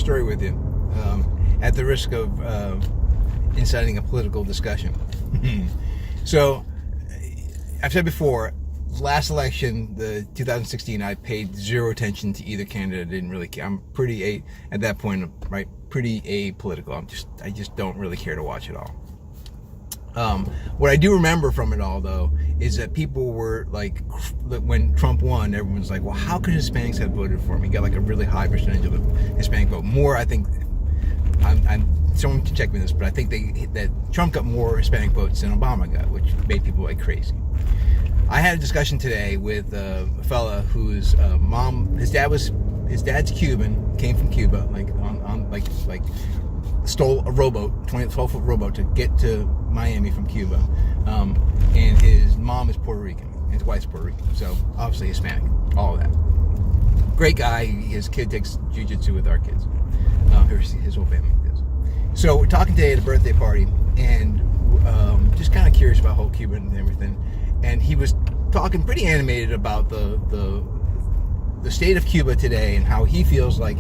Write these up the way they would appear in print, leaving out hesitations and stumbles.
story with you, at the risk of inciting a political discussion. So, I've said before, last election, the 2016, I paid zero attention to either candidate. I didn't really care. I'm pretty at that point, right? Pretty apolitical. I just don't really care to watch it all. What I do remember from it all, though, is that people were like, when Trump won, everyone's like, well, how could Hispanics have voted for him? He got like a really high percentage of the Hispanic vote. More, I think, someone can check me this, but I think that Trump got more Hispanic votes than Obama got, which made people like crazy. I had a discussion today with a fella whose his dad's Cuban, came from Cuba, like stole a rowboat, 12-foot rowboat to get to Miami from Cuba, and his mom is Puerto Rican, and his wife's Puerto Rican, so obviously Hispanic, all of that. Great guy. His kid takes jiu-jitsu with our kids, his whole family does. So we're talking today at a birthday party, and just kind of curious about whole Cuban and everything. And he was talking pretty animated about the state of Cuba today and how he feels like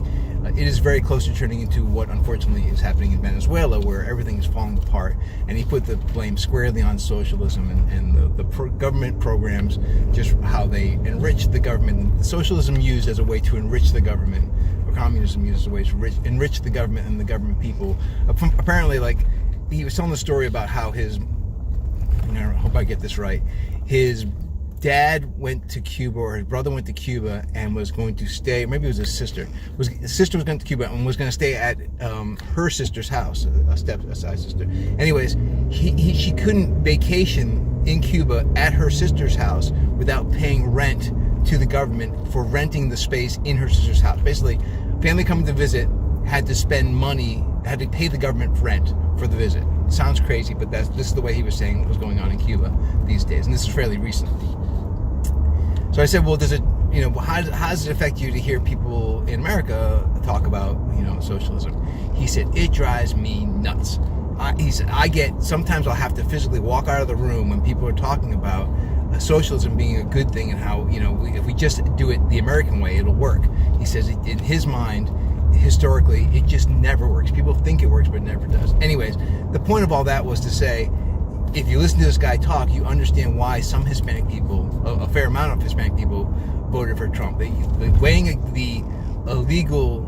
it is very close to turning into what unfortunately is happening in Venezuela, where everything is falling apart. And he put the blame squarely on socialism and the government programs, just how they enrich the government. Socialism used as a way to enrich the government, or communism used as a way to enrich the government and the government people. Apparently, like, he was telling the story about how I hope I get this right, his dad went to Cuba, or his brother went to Cuba and was going to stay, maybe it was his sister. His sister was going to Cuba and was going to stay at her sister's house, a side sister. Anyways, she couldn't vacation in Cuba at her sister's house without paying rent to the government for renting the space in her sister's house. Basically, family coming to visit had to spend money, had to pay the government rent for the visit. It sounds crazy, but this is the way he was saying what was going on in Cuba these days, and this is fairly recent. So I said, well, how does it affect you to hear people in America talk about, socialism? He said, it drives me nuts. He said, sometimes I'll have to physically walk out of the room when people are talking about socialism being a good thing and how, if we just do it the American way, it'll work. He says, in his mind, historically, it just never works. People think it works, but it never does. Anyways, the point of all that was to say, if you listen to this guy talk, you understand why some Hispanic people, a fair amount of Hispanic people, voted for Trump. Weighing the illegal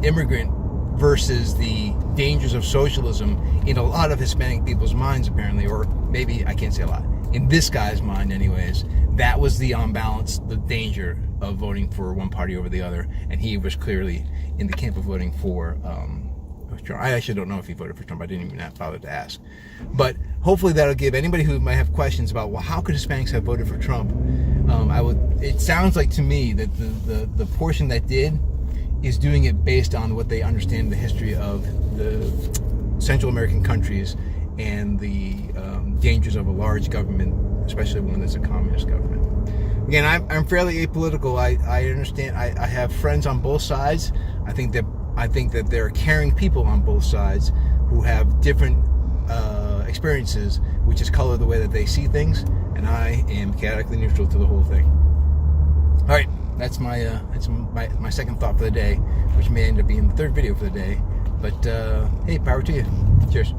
immigrant versus the dangers of socialism in a lot of Hispanic people's minds, apparently, or maybe I can't say a lot. In this guy's mind, anyways, that was the balance, the danger of voting for one party over the other, and he was clearly in the camp of voting for Trump. I actually don't know if he voted for Trump. I didn't even bother to ask. But hopefully that'll give anybody who might have questions about, well, how could Hispanics have voted for Trump? It sounds like to me that the portion that did is doing it based on what they understand the history of the Central American countries and the dangers of a large government, especially one that's a communist government. Again, I'm fairly apolitical. I understand. I have friends on both sides. I think that there are caring people on both sides who have different experiences, which is color the way that they see things, and I am chaotically neutral to the whole thing. All right, that's my second thought for the day, which may end up being the third video for the day. But hey, power to you. Cheers.